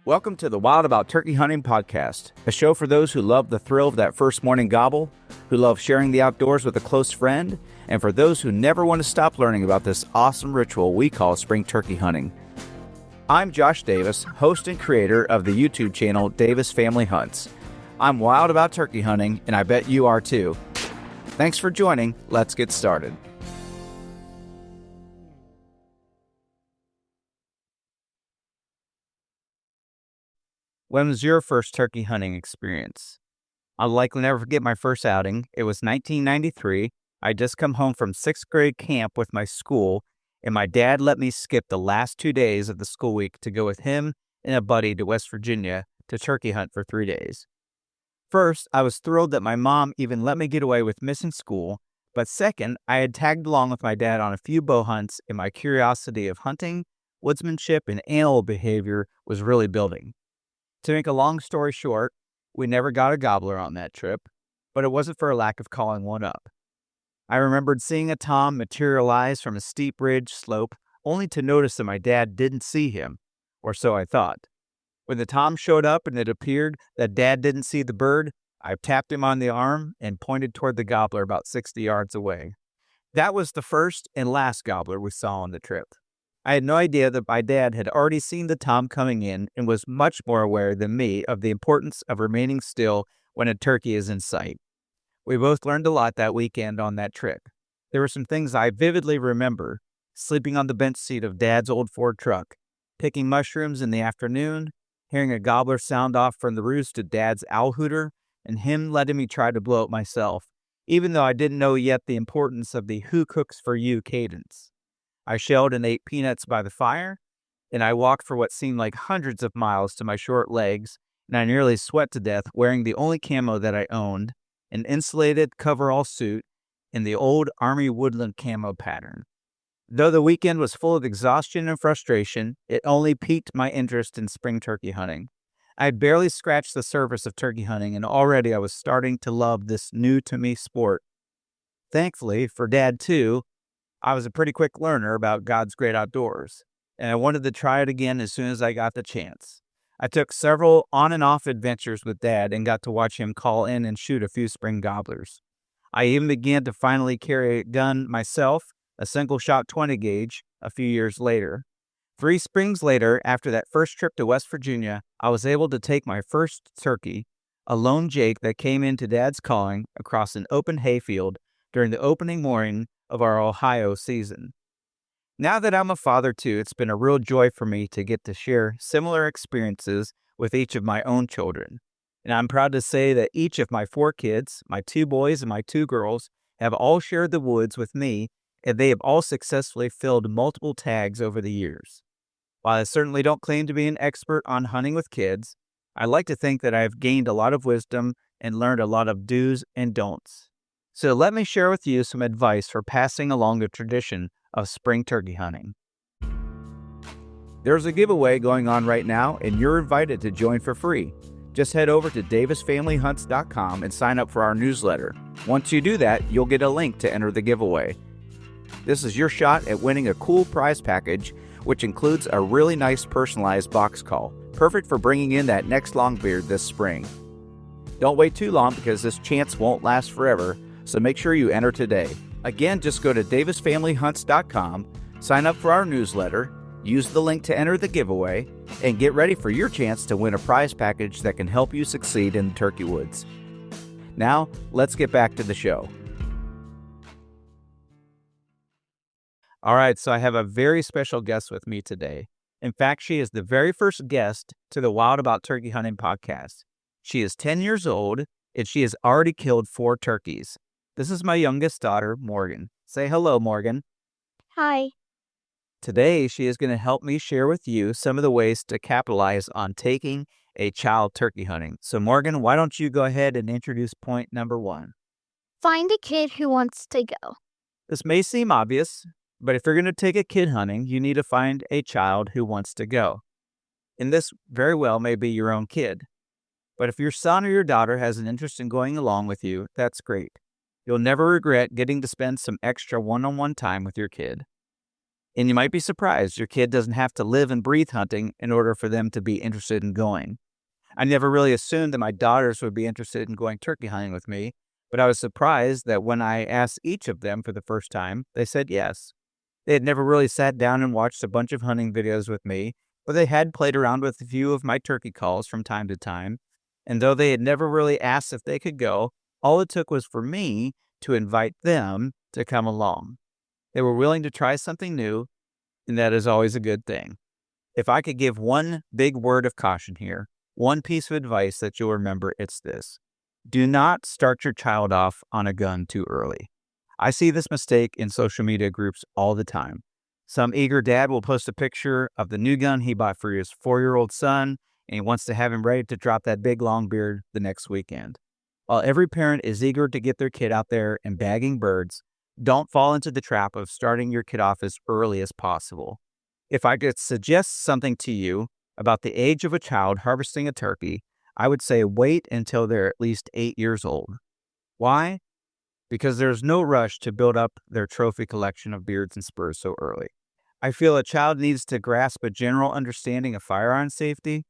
Welcome to the Wild About Turkey Hunting podcast, a show for those who love the thrill of that first morning gobble, who love sharing the outdoors with a close friend, and for those who never want to stop learning about this awesome ritual we call spring turkey hunting. I'm Josh Davis, host and creator of the YouTube channel Davis Family Hunts. I'm wild about turkey hunting, and I bet you are too. Thanks for joining. Let's get started. When was your first turkey hunting experience? I'll likely never forget my first outing. It was 1993. I'd just come home from 6th grade camp with my school, and my dad let me skip the last 2 days of the school week to go with him and a buddy to West Virginia to turkey hunt for 3 days. First, I was thrilled that my mom even let me get away with missing school, but second, I had tagged along with my dad on a few bow hunts, and my curiosity of hunting, woodsmanship, and animal behavior was really building. To make a long story short, we never got a gobbler on that trip, but it wasn't for a lack of calling one up. I remembered seeing a tom materialize from a steep ridge slope, only to notice that my dad didn't see him, or so I thought. When the tom showed up and it appeared that Dad didn't see the bird, I tapped him on the arm and pointed toward the gobbler about 60 yards away. That was the first and last gobbler we saw on the trip. I had no idea that my dad had already seen the tom coming in and was much more aware than me of the importance of remaining still when a turkey is in sight. We both learned a lot that weekend on that trip. There were some things I vividly remember: sleeping on the bench seat of Dad's old Ford truck, picking mushrooms in the afternoon, hearing a gobbler sound off from the roost of Dad's owl hooter, and him letting me try to blow it myself, even though I didn't know yet the importance of the "who cooks for you" cadence. I shelled and ate peanuts by the fire, and I walked for what seemed like hundreds of miles to my short legs, and I nearly sweat to death wearing the only camo that I owned, an insulated coverall suit in the old Army woodland camo pattern. Though the weekend was full of exhaustion and frustration, it only piqued my interest in spring turkey hunting. I had barely scratched the surface of turkey hunting, and already I was starting to love this new-to-me sport. Thankfully, for Dad too, I was a pretty quick learner about God's great outdoors, and I wanted to try it again as soon as I got the chance. I took several on and off adventures with Dad and got to watch him call in and shoot a few spring gobblers. I even began to finally carry a gun myself, a single-shot 20 gauge, a few years later. 3 springs later, after that first trip to West Virginia, I was able to take my first turkey, a lone jake that came into Dad's calling, across an open hayfield during the opening morning of our Ohio season. Now that I'm a father too, it's been a real joy for me to get to share similar experiences with each of my own children. And I'm proud to say that each of my 4 kids, my 2 boys and my 2 girls, have all shared the woods with me, and they have all successfully filled multiple tags over the years. While I certainly don't claim to be an expert on hunting with kids, I like to think that I have gained a lot of wisdom and learned a lot of do's and don'ts. So let me share with you some advice for passing along the tradition of spring turkey hunting. There's a giveaway going on right now, and you're invited to join for free. Just head over to davisfamilyhunts.com and sign up for our newsletter. Once you do that, you'll get a link to enter the giveaway. This is your shot at winning a cool prize package, which includes a really nice personalized box call, perfect for bringing in that next longbeard this spring. Don't wait too long because this chance won't last forever, so make sure you enter today. Again, just go to davisfamilyhunts.com, sign up for our newsletter, use the link to enter the giveaway, and get ready for your chance to win a prize package that can help you succeed in the turkey woods. Now, let's get back to the show. All right, so I have a very special guest with me today. In fact, she is the very first guest to the Wild About Turkey Hunting podcast. She is 10 years old, and she has already killed 4 turkeys. This is my youngest daughter, Morgan. Say hello, Morgan. Hi. Today, she is going to help me share with you some of the ways to capitalize on taking a child turkey hunting. So, Morgan, why don't you go ahead and introduce point number 1? Find a kid who wants to go. This may seem obvious, but if you're going to take a kid hunting, you need to find a child who wants to go. And this very well may be your own kid. But if your son or your daughter has an interest in going along with you, that's great. You'll never regret getting to spend some extra one-on-one time with your kid. And you might be surprised your kid doesn't have to live and breathe hunting in order for them to be interested in going. I never really assumed that my daughters would be interested in going turkey hunting with me, but I was surprised that when I asked each of them for the first time, they said yes. They had never really sat down and watched a bunch of hunting videos with me, but they had played around with a few of my turkey calls from time to time. And though they had never really asked if they could go, all it took was for me to invite them to come along. They were willing to try something new, and that is always a good thing. If I could give one big word of caution here, one piece of advice that you'll remember, it's this. Do not start your child off on a gun too early. I see this mistake in social media groups all the time. Some eager dad will post a picture of the new gun he bought for his 4-year-old son, and he wants to have him ready to drop that big long beard the next weekend. While every parent is eager to get their kid out there and bagging birds, don't fall into the trap of starting your kid off as early as possible. If I could suggest something to you about the age of a child harvesting a turkey, I would say wait until they're at least 8 years old. Why? Because there's no rush to build up their trophy collection of beards and spurs so early. I feel a child needs to grasp a general understanding of firearm safety,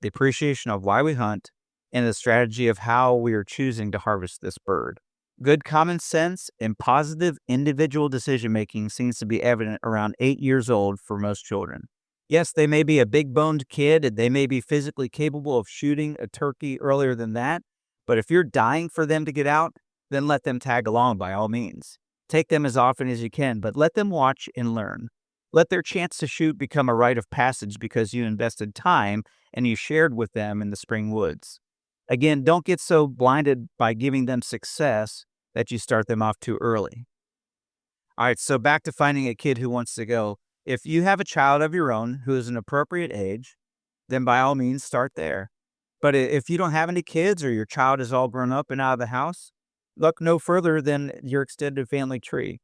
the appreciation of why we hunt, and the strategy of how we are choosing to harvest this bird. Good common sense and positive individual decision-making seems to be evident around 8 years old for most children. Yes, they may be a big-boned kid and they may be physically capable of shooting a turkey earlier than that, but if you're dying for them to get out, then let them tag along by all means. Take them as often as you can, but let them watch and learn. Let their chance to shoot become a rite of passage because you invested time and you shared with them in the spring woods. Again, don't get so blinded by giving them success that you start them off too early. All right, so back to finding a kid who wants to go. If you have a child of your own who is an appropriate age, then by all means start there. But if you don't have any kids or your child is all grown up and out of the house, look no further than your extended family tree.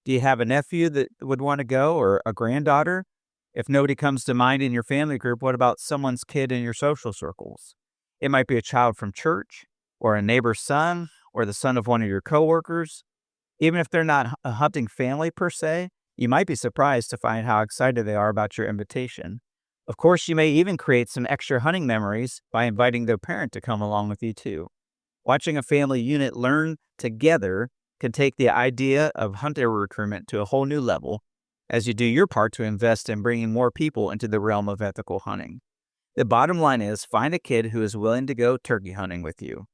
Do you have a nephew that would want to go or a granddaughter? If nobody comes to mind in your family group, what about someone's kid in your social circles? It might be a child from church or a neighbor's son or the son of one of your coworkers. Even if they're not a hunting family per se, you might be surprised to find how excited they are about your invitation. Of course, you may even create some extra hunting memories by inviting their parent to come along with you too. Watching a family unit learn together can take the idea of hunter recruitment to a whole new level as you do your part to invest in bringing more people into the realm of ethical hunting. The bottom line is find a kid who is willing to go turkey hunting with you.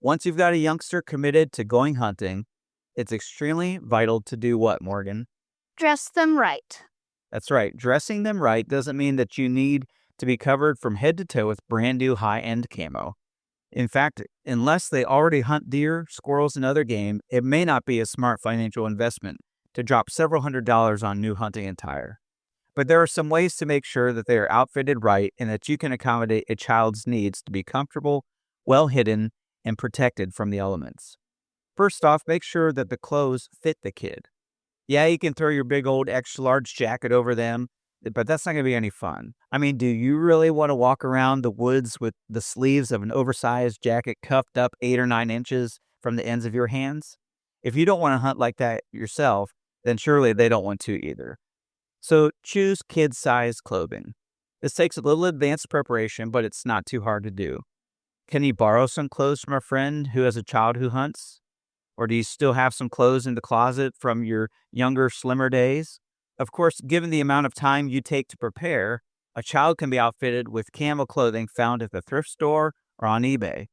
Once you've got a youngster committed to going hunting, it's extremely vital to do what, Morgan? Dress them right. That's right. Dressing them right doesn't mean that you need to be covered from head to toe with brand new high-end camo. In fact, unless they already hunt deer, squirrels, and other game, it may not be a smart financial investment to drop several $100s on new hunting attire. But there are some ways to make sure that they are outfitted right and that you can accommodate a child's needs to be comfortable, well hidden, and protected from the elements. First off, make sure that the clothes fit the kid. Yeah, you can throw your big old extra large jacket over them, but that's not going to be any fun. I mean, do you really want to walk around the woods with the sleeves of an oversized jacket cuffed up 8 or 9 inches from the ends of your hands? If you don't want to hunt like that yourself, then surely they don't want to either. So choose kid-sized clothing. This takes a little advanced preparation, but it's not too hard to do. Can you borrow some clothes from a friend who has a child who hunts? Or do you still have some clothes in the closet from your younger, slimmer days? Of course, given the amount of time you take to prepare, a child can be outfitted with camo clothing found at the thrift store or on eBay.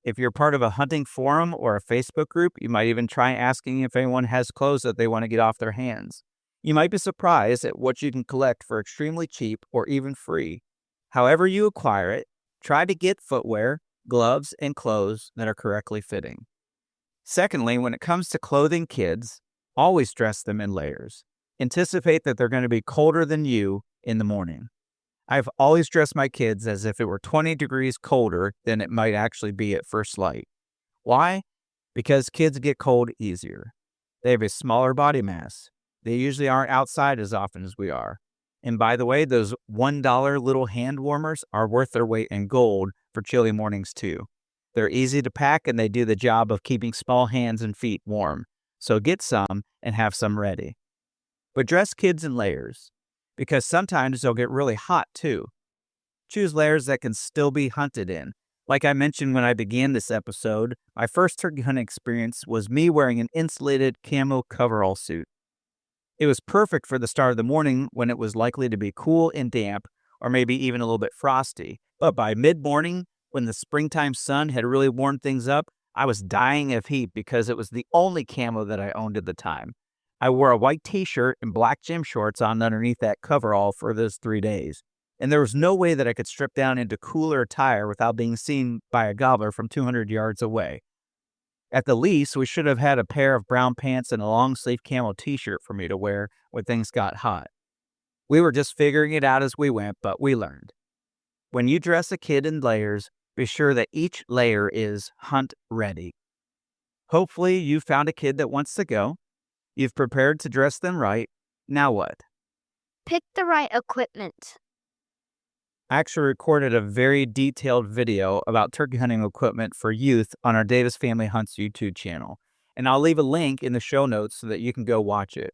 If you're part of a hunting forum or a Facebook group, you might even try asking if anyone has clothes that they want to get off their hands. You might be surprised at what you can collect for extremely cheap or even free. However you acquire it, try to get footwear, gloves, and clothes that are correctly fitting. Secondly, when it comes to clothing kids, always dress them in layers. Anticipate that they're going to be colder than you in the morning. I've always dressed my kids as if it were 20 degrees colder than it might actually be at first light. Why? Because kids get cold easier. They have a smaller body mass. They usually aren't outside as often as we are. And by the way, those $1 little hand warmers are worth their weight in gold for chilly mornings too. They're easy to pack and they do the job of keeping small hands and feet warm. So get some and have some ready. But dress kids in layers, because sometimes they'll get really hot too. Choose layers that can still be hunted in. Like I mentioned when I began this episode, my first turkey hunting experience was me wearing an insulated camo coverall suit. It was perfect for the start of the morning when it was likely to be cool and damp, or maybe even a little bit frosty. But by mid-morning, when the springtime sun had really warmed things up, I was dying of heat because it was the only camo that I owned at the time. I wore a white t-shirt and black gym shorts on underneath that coverall for those 3 days. And there was no way that I could strip down into cooler attire without being seen by a gobbler from 200 yards away. At the least, we should have had a pair of brown pants and a long sleeve camo t-shirt for me to wear when things got hot. We were just figuring it out as we went, but we learned. When you dress a kid in layers, be sure that each layer is hunt ready. Hopefully, you found a kid that wants to go. You've prepared to dress them right. Now what? Pick the right equipment. I actually recorded a very detailed video about turkey hunting equipment for youth on our Davis Family Hunts YouTube channel, and I'll leave a link in the show notes so that you can go watch it.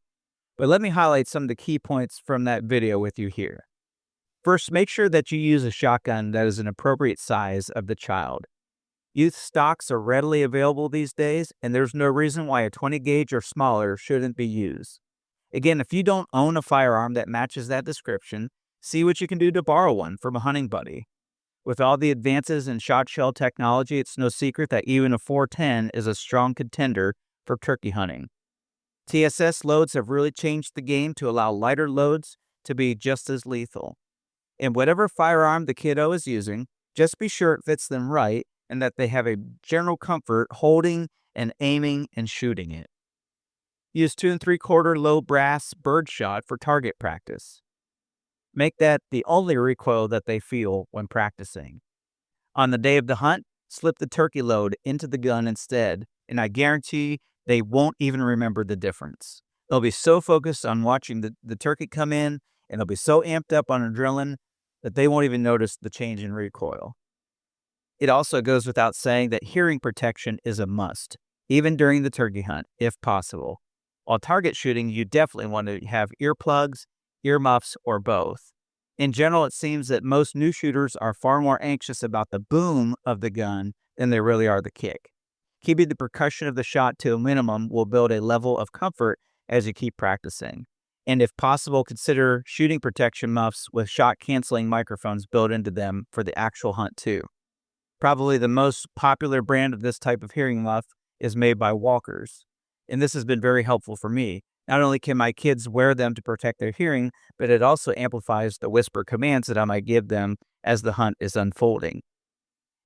But let me highlight some of the key points from that video with you here. First, make sure that you use a shotgun that is an appropriate size of the child. Youth stocks are readily available these days, and there's no reason why a 20 gauge or smaller shouldn't be used. Again, if you don't own a firearm that matches that description, see what you can do to borrow one from a hunting buddy. With all the advances in shot shell technology, it's no secret that even a 410 is a strong contender for turkey hunting. TSS loads have really changed the game to allow lighter loads to be just as lethal. And whatever firearm the kiddo is using, just be sure it fits them right and that they have a general comfort holding and aiming and shooting it. Use 2 3/4 low brass birdshot for target practice. Make that the only recoil that they feel when practicing. On the day of the hunt, slip the turkey load into the gun instead, and I guarantee they won't even remember the difference. They'll be so focused on watching the turkey come in, and they'll be so amped up on adrenaline that they won't even notice the change in recoil. It also goes without saying that hearing protection is a must, even during the turkey hunt, if possible. While target shooting, you definitely want to have earplugs, earmuffs, or both. In general, it seems that most new shooters are far more anxious about the boom of the gun than they really are the kick. Keeping the percussion of the shot to a minimum will build a level of comfort as you keep practicing. And if possible, consider shooting protection muffs with shot-canceling microphones built into them for the actual hunt too. Probably the most popular brand of this type of hearing muff is made by Walkers, and this has been very helpful for me. Not only can my kids wear them to protect their hearing, but it also amplifies the whisper commands that I might give them as the hunt is unfolding.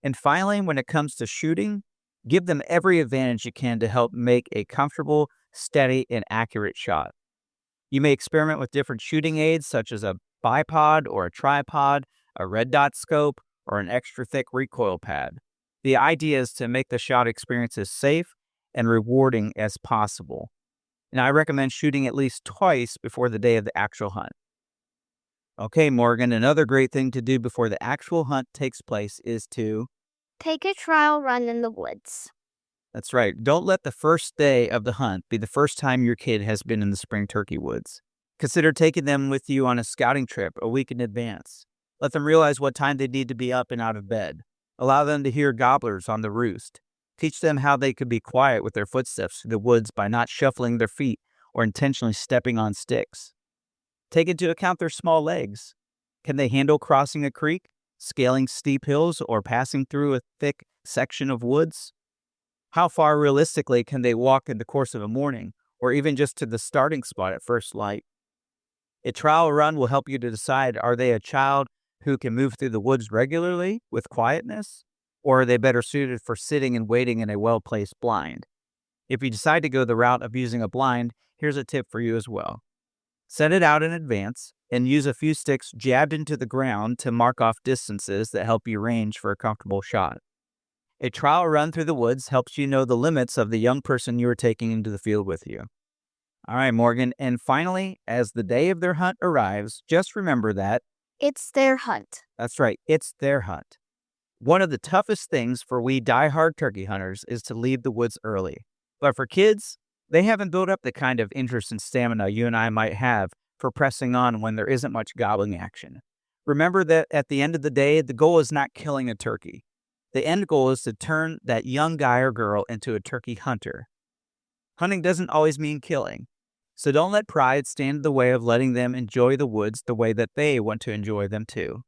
And finally, when it comes to shooting, give them every advantage you can to help make a comfortable, steady, and accurate shot. You may experiment with different shooting aids such as a bipod or a tripod, a red dot scope, or an extra thick recoil pad. The idea is to make the shot experience as safe and rewarding as possible. And I recommend shooting at least twice before the day of the actual hunt. Okay, Morgan, another great thing to do before the actual hunt takes place is to... Take a trial run in the woods. That's right. Don't let the first day of the hunt be the first time your kid has been in the spring turkey woods. Consider taking them with you on a scouting trip a week in advance. Let them realize what time they need to be up and out of bed. Allow them to hear gobblers on the roost. Teach them how they could be quiet with their footsteps through the woods by not shuffling their feet or intentionally stepping on sticks. Take into account their small legs. Can they handle crossing a creek, scaling steep hills, or passing through a thick section of woods? How far realistically can they walk in the course of a morning, or even just to the starting spot at first light? A trial run will help you to decide, are they a child who can move through the woods regularly with quietness, or are they better suited for sitting and waiting in a well-placed blind? If you decide to go the route of using a blind, here's a tip for you as well. Set it out in advance and use a few sticks jabbed into the ground to mark off distances that help you range for a comfortable shot. A trial run through the woods helps you know the limits of the young person you are taking into the field with you. All right, Morgan. And finally, as the day of their hunt arrives, just remember that It's their hunt. that's right, it's their hunt. One of the toughest things for we die-hard turkey hunters is to leave the woods early. But for kids, They haven't built up the kind of interest and stamina you and I might have for pressing on when there isn't much gobbling action. Remember that at the end of the day, the goal is not killing a turkey. The end goal is to turn that young guy or girl into a turkey hunter. Hunting doesn't always mean killing. So don't let pride stand in the way of letting them enjoy the woods the way that they want to enjoy them too.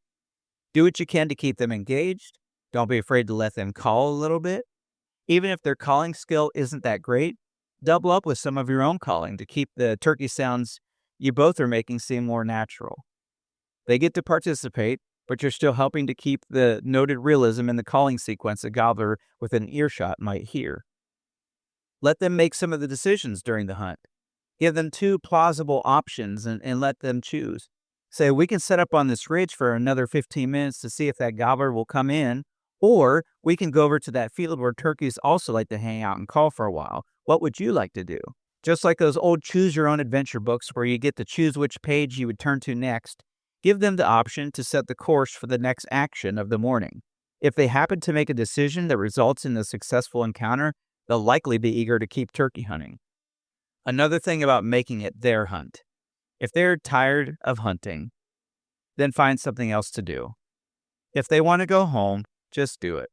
Do what you can to keep them engaged. Don't be afraid to let them call a little bit. Even if their calling skill isn't that great, double up with some of your own calling to keep the turkey sounds you both are making seem more natural. They get to participate, but you're still helping to keep the noted realism in the calling sequence a gobbler within earshot might hear. Let them make some of the decisions during the hunt. Give them two plausible options and let them choose. Say, we can set up on this ridge for another 15 minutes to see if that gobbler will come in, or we can go over to that field where turkeys also like to hang out and call for a while. What would you like to do? Just like those old choose your own adventure books where you get to choose which page you would turn to next, give them the option to set the course for the next action of the morning. If they happen to make a decision that results in a successful encounter, they'll likely be eager to keep turkey hunting. Another thing about making it their hunt. If they're tired of hunting, then find something else to do. If they want to go home, just do it.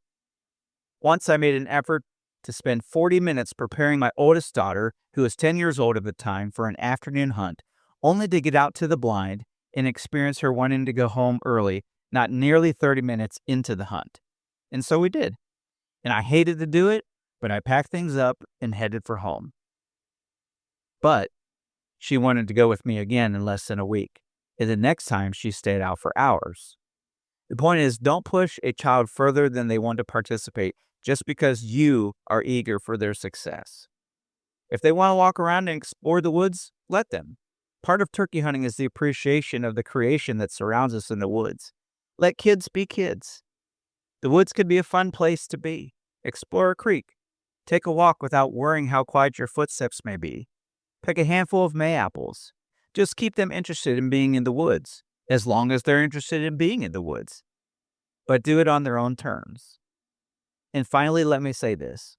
Once I made an effort to spend 40 minutes preparing my oldest daughter, who was 10 years old at the time, for an afternoon hunt, only to get out to the blind and experience her wanting to go home early, not nearly 30 minutes into the hunt. And so we did. And I hated to do it, but I packed things up and headed for home. But she wanted to go with me again in less than a week, and the next time she stayed out for hours. The point is, don't push a child further than they want to participate just because you are eager for their success. If they want to walk around and explore the woods, let them. Part of turkey hunting is the appreciation of the creation that surrounds us in the woods. Let kids be kids. The woods could be a fun place to be. Explore a creek. Take a walk without worrying how quiet your footsteps may be. Pick a handful of May-apples. Just keep them interested in being in the woods, as long as they're interested in being in the woods. But do it on their own terms. And finally, let me say this.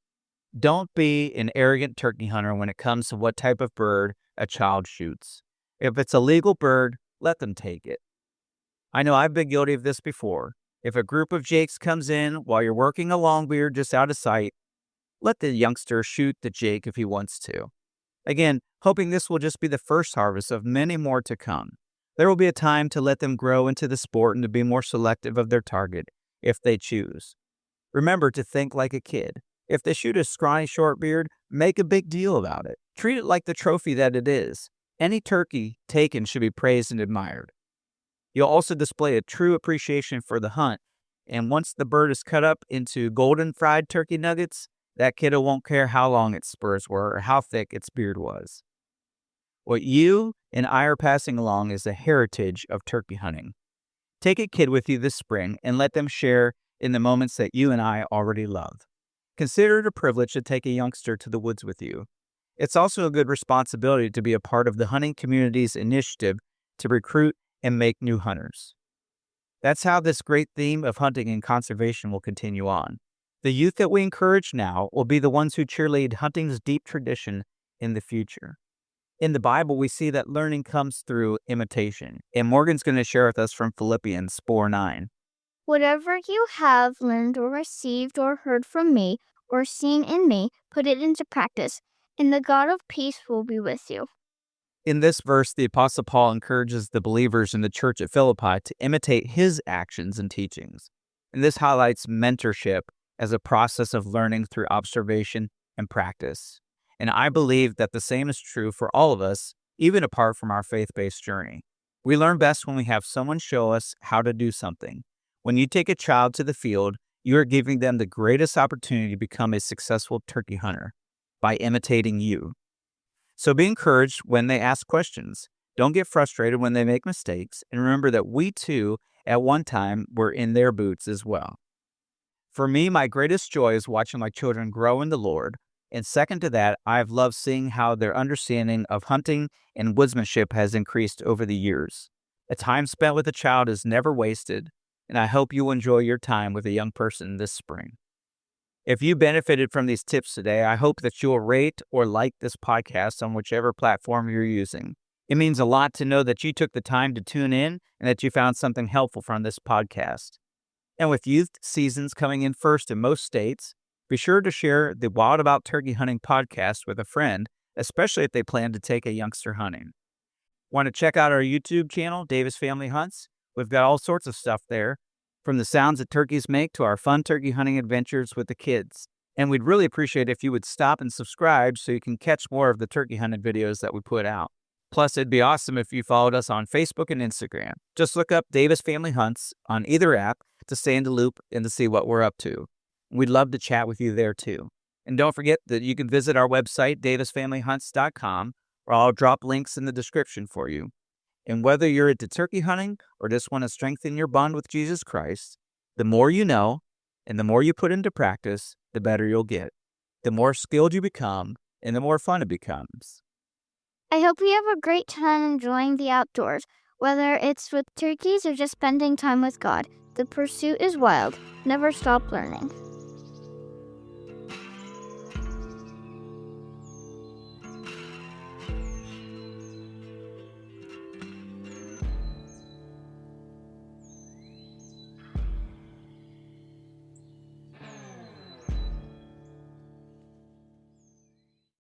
Don't be an arrogant turkey hunter when it comes to what type of bird a child shoots. If it's a legal bird, let them take it. I know I've been guilty of this before. If a group of jakes comes in while you're working a longbeard just out of sight, let the youngster shoot the jake if he wants to. Again, hoping this will just be the first harvest of many more to come. There will be a time to let them grow into the sport and to be more selective of their target if they choose. Remember to think like a kid. If they shoot a scrawny short beard, make a big deal about it. Treat it like the trophy that it is. Any turkey taken should be praised and admired. You'll also display a true appreciation for the hunt, and once the bird is cut up into golden fried turkey nuggets, that kiddo won't care how long its spurs were or how thick its beard was. What you and I are passing along is the heritage of turkey hunting. Take a kid with you this spring and let them share in the moments that you and I already love. Consider it a privilege to take a youngster to the woods with you. It's also a good responsibility to be a part of the hunting community's initiative to recruit and make new hunters. That's how this great theme of hunting and conservation will continue on. The youth that we encourage now will be the ones who cheerlead hunting's deep tradition in the future. In the Bible, we see that learning comes through imitation, and Morgan's going to share with us from Philippians 4:9. Whatever you have learned or received or heard from me or seen in me, put it into practice, and the God of peace will be with you. In this verse, the Apostle Paul encourages the believers in the church at Philippi to imitate his actions and teachings. And this highlights mentorship as a process of learning through observation and practice. And I believe that the same is true for all of us, even apart from our faith-based journey. We learn best when we have someone show us how to do something. When you take a child to the field, you are giving them the greatest opportunity to become a successful turkey hunter by imitating you. So be encouraged when they ask questions. Don't get frustrated when they make mistakes, and remember that we too, at one time, were in their boots as well. For me, my greatest joy is watching my children grow in the Lord, and second to that, I've loved seeing how their understanding of hunting and woodsmanship has increased over the years. A time spent with a child is never wasted, and I hope you enjoy your time with a young person this spring. If you benefited from these tips today, I hope that you'll rate or like this podcast on whichever platform you're using. It means a lot to know that you took the time to tune in and that you found something helpful from this podcast. And with youth seasons coming in first in most states, be sure to share the Wild About Turkey Hunting podcast with a friend, especially if they plan to take a youngster hunting. Want to check out our YouTube channel, Davis Family Hunts? We've got all sorts of stuff there, from the sounds that turkeys make to our fun turkey hunting adventures with the kids. And we'd really appreciate if you would stop and subscribe so you can catch more of the turkey hunting videos that we put out. Plus, it'd be awesome if you followed us on Facebook and Instagram. Just look up Davis Family Hunts on either app to stay in the loop and to see what we're up to. We'd love to chat with you there too. And don't forget that you can visit our website, davisfamilyhunts.com, where I'll drop links in the description for you. And whether you're into turkey hunting or just want to strengthen your bond with Jesus Christ, the more you know and the more you put into practice, the better you'll get. The more skilled you become and the more fun it becomes. I hope you have a great time enjoying the outdoors, whether it's with turkeys or just spending time with God. The pursuit is wild. Never stop learning.